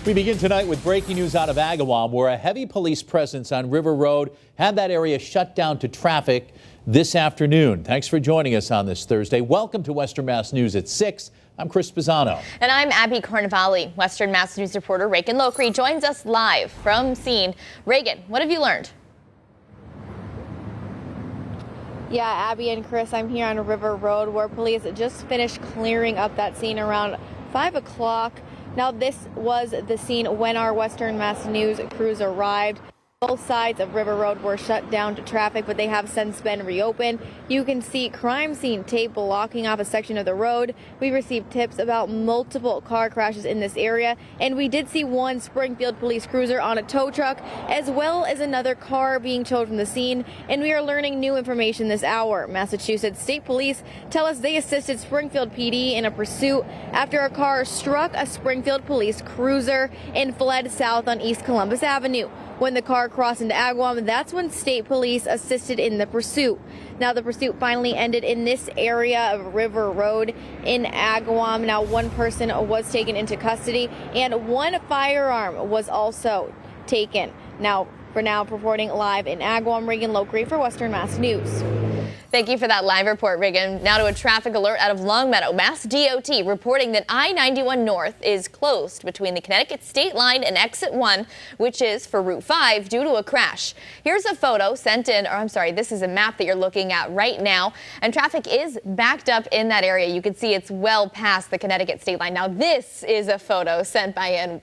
We begin tonight with breaking news out of Agawam, where a heavy police presence on River Road had that area shut down to traffic this afternoon. Thanks for joining us on this Thursday. Welcome to Western Mass News at 6. I'm Chris Pisano. And I'm Abby Carnevale. Western Mass News reporter Reagan Lokri joins us live from scene. Reagan, what have you learned? Yeah, Abby and Chris, I'm here on River Road where police just finished clearing up that scene around 5 o'clock. Now, this was the scene when our Western Mass News crews arrived. Both sides of River Road were shut down to traffic, but they have since been reopened. You can see crime scene tape blocking off a section of the road. We received tips about multiple car crashes in this area, and we did see one Springfield police cruiser on a tow truck, as well as another car being towed from the scene. And we are learning new information this hour. Massachusetts State Police tell us they assisted Springfield PD in a pursuit after a car struck a Springfield police cruiser and fled south on East Columbus Avenue. When the car crossed into Agawam, that's when state police assisted in the pursuit. Now, the pursuit finally ended in this area of River Road in Agawam. Now, one person was taken into custody and one firearm was also taken. Now, for now, reporting live in Agawam, Reagan Lokri for Western Mass News. Thank you for that live report, Reagan. Now to a traffic alert out of Longmeadow. Mass DOT reporting that I-91 North is closed between the Connecticut state line and exit 1, which is for Route 5, due to a crash. Here's a photo sent in, or I'm sorry, this is a map that you're looking at right now, and traffic is backed up in that area. You can see it's well past the Connecticut state line. Now, this is a photo sent by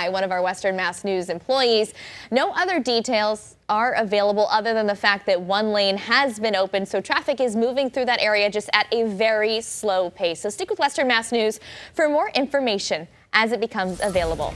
one of our Western Mass News employees. No other details are available other than the fact that one lane has been opened, so traffic is moving through that area just at a very slow pace. So stick with Western Mass News for more information as it becomes available.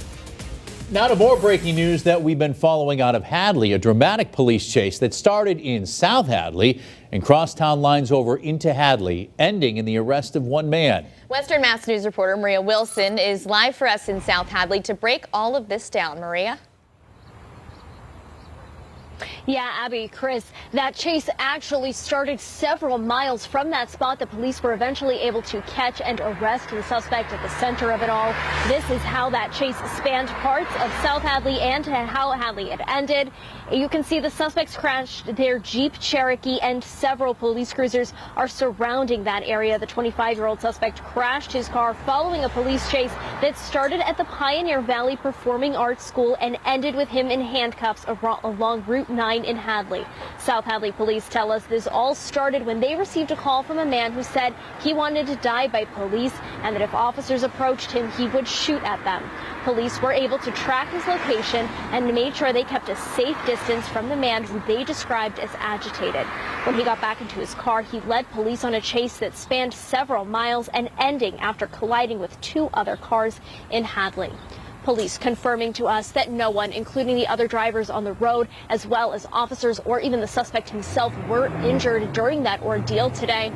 Now to more breaking news that we've been following out of Hadley, a dramatic police chase that started in South Hadley and crossed town lines over into Hadley, ending in the arrest of one man. Western Mass News reporter Maria Wilson is live for us in South Hadley to break all of this down. Maria? Yeah, Abby, Chris, that chase actually started several miles from that spot. The police were eventually able to catch and arrest the suspect at the center of it all. This is how that chase spanned parts of South Hadley and how Hadley had ended. You can see the suspects crashed their Jeep Cherokee and several police cruisers are surrounding that area. The 25-year-old suspect crashed his car following a police chase that started at the Pioneer Valley Performing Arts School and ended with him in handcuffs along Route 9 in Hadley. South Hadley police tell us this all started when they received a call from a man who said he wanted to die by police and that if officers approached him, he would shoot at them. Police were able to track his location and made sure they kept a safe distance from the man who they described as agitated. When he got back into his car, he led police on a chase that spanned several miles and ending after colliding with two other cars in Hadley. Police confirming to us that no one, including the other drivers on the road, as well as officers or even the suspect himself, were injured during that ordeal today.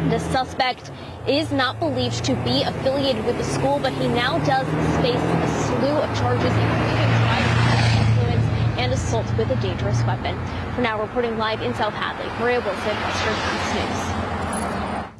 The suspect is not believed to be affiliated with the school, but he now does face a slew of charges, including driving under influence and assault with a dangerous weapon. For now, reporting live in South Hadley, Maria Wilson, Western Mass News.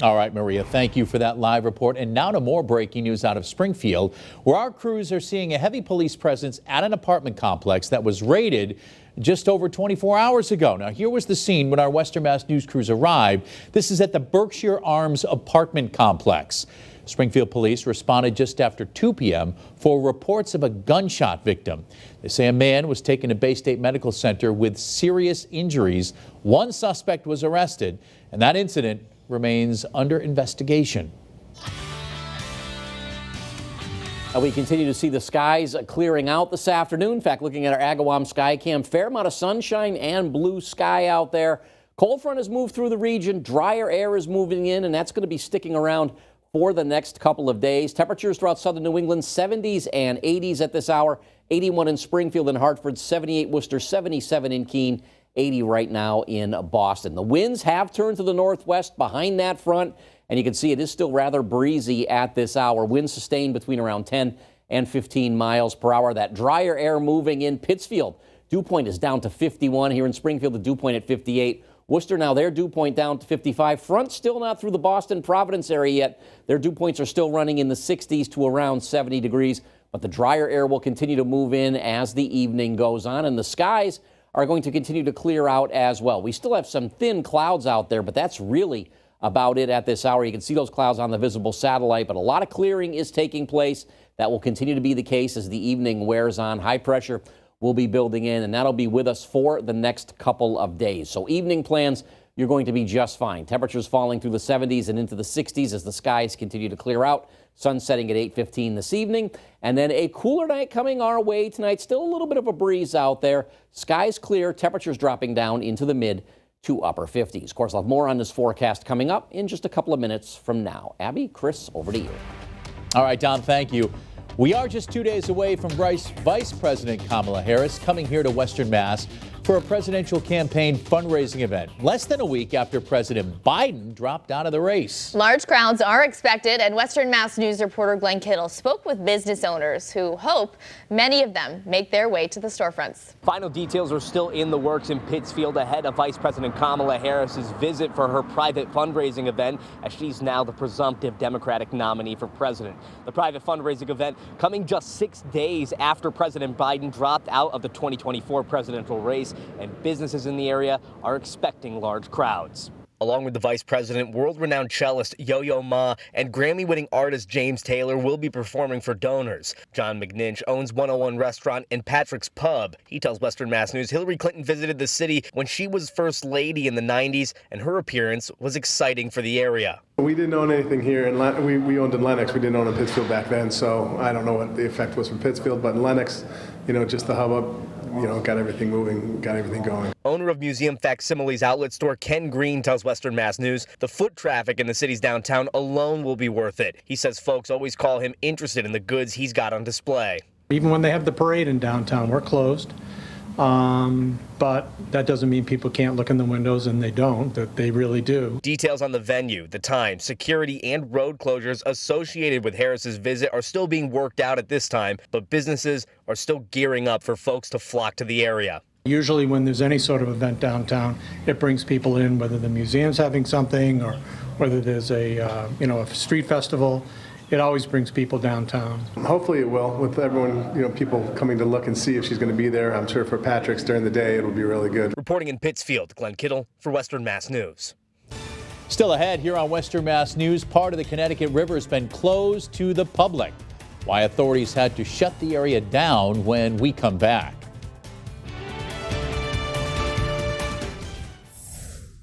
All right, Maria, thank you for that live report. And now to more breaking news out of Springfield, where our crews are seeing a heavy police presence at an apartment complex that was raided just over 24 hours ago. Now, here was the scene when our Western Mass News crews arrived. This is at the Berkshire Arms apartment complex. Springfield police responded just after 2 p.m. for reports of a gunshot victim. They say a man was taken to Bay State Medical Center with serious injuries. One suspect was arrested, and that incident remains under investigation. We continue to see the skies clearing out this afternoon. In fact, looking at our Agawam sky cam, fair amount of sunshine and blue sky out there. Cold front has moved through the region. Drier air is moving in, and that's going to be sticking around for the next couple of days. Temperatures throughout southern New England, 70s and 80s at this hour. 81 in Springfield and Hartford, 78 Worcester, 77 in Keene, 80 right now in Boston. The winds have turned to the northwest behind that front, and you can see it is still rather breezy at this hour. Winds sustained between around 10 and 15 miles per hour. That drier air moving in. Pittsfield, dew point is down to 51. Here in Springfield, the dew point at 58. Worcester now, their dew point down to 55. Front still not through the Boston, Providence area yet. Their dew points are still running in the 60s to around 70 degrees. but the drier air will continue to move in as the evening goes on, and the skies are going to continue to clear out as well. We still have some thin clouds out there, but that's really about it at this hour. You can see those clouds on the visible satellite, but a lot of clearing is taking place. That will continue to be the case as the evening wears on. High pressure will be building in, and that'll be with us for the next couple of days. So evening plans, you're going to be just fine. Temperatures falling through the 70s and into the 60s as the skies continue to clear out. Sun setting at 8:15 this evening. And then a cooler night coming our way tonight. Still a little bit of a breeze out there. Skies clear, temperatures dropping down into the mid to upper 50s. Of course, I'll have more on this forecast coming up in just a couple of minutes from now. Abby, Chris, over to you. All right, Don, thank you. We are just 2 days away from Vice President Kamala Harris coming here to Western Mass for a presidential campaign fundraising event, less than a week after President Biden dropped out of the race. Large crowds are expected, and Western Mass News reporter Glenn Kittle spoke with business owners who hope many of them make their way to the storefronts. Final details are still in the works in Pittsfield ahead of Vice President Kamala Harris's visit for her private fundraising event, as she's now the presumptive Democratic nominee for president. The private fundraising event coming just 6 days after President Biden dropped out of the 2024 presidential race, and businesses in the area are expecting large crowds. Along with the vice president, world-renowned cellist Yo-Yo Ma and Grammy-winning artist James Taylor will be performing for donors. John McNinch owns 101 Restaurant and Patrick's Pub. He tells Western Mass News Hillary Clinton visited the city when she was first lady in the 90s, and her appearance was exciting for the area. We didn't own anything here, and we owned in Lenox. We didn't own in Pittsfield back then, so I don't know what the effect was from Pittsfield, but in Lenox, just the hubbub, got everything moving, got everything going. Owner of Museum Facsimiles outlet store Ken Green tells Western Mass News the foot traffic in the city's downtown alone will be worth it. He says folks always call him interested in the goods he's got on display. Even when they have the parade in downtown, we're closed. But that doesn't mean people can't look in the windows, and they don't, that they really do. Details on the venue, the time, security, and road closures associated with Harris's visit are still being worked out at this time, but businesses are still gearing up for folks to flock to the area. Usually when there's any sort of event downtown, it brings people in, whether the museum's having something or whether there's a street festival. It always brings people downtown. Hopefully it will, with everyone, people coming to look and see if she's going to be there. I'm sure for Patrick's during the day, it'll be really good. Reporting in Pittsfield, Glenn Kittle for Western Mass News. Still ahead here on Western Mass News, part of the Connecticut River has been closed to the public. Why authorities had to shut the area down when we come back.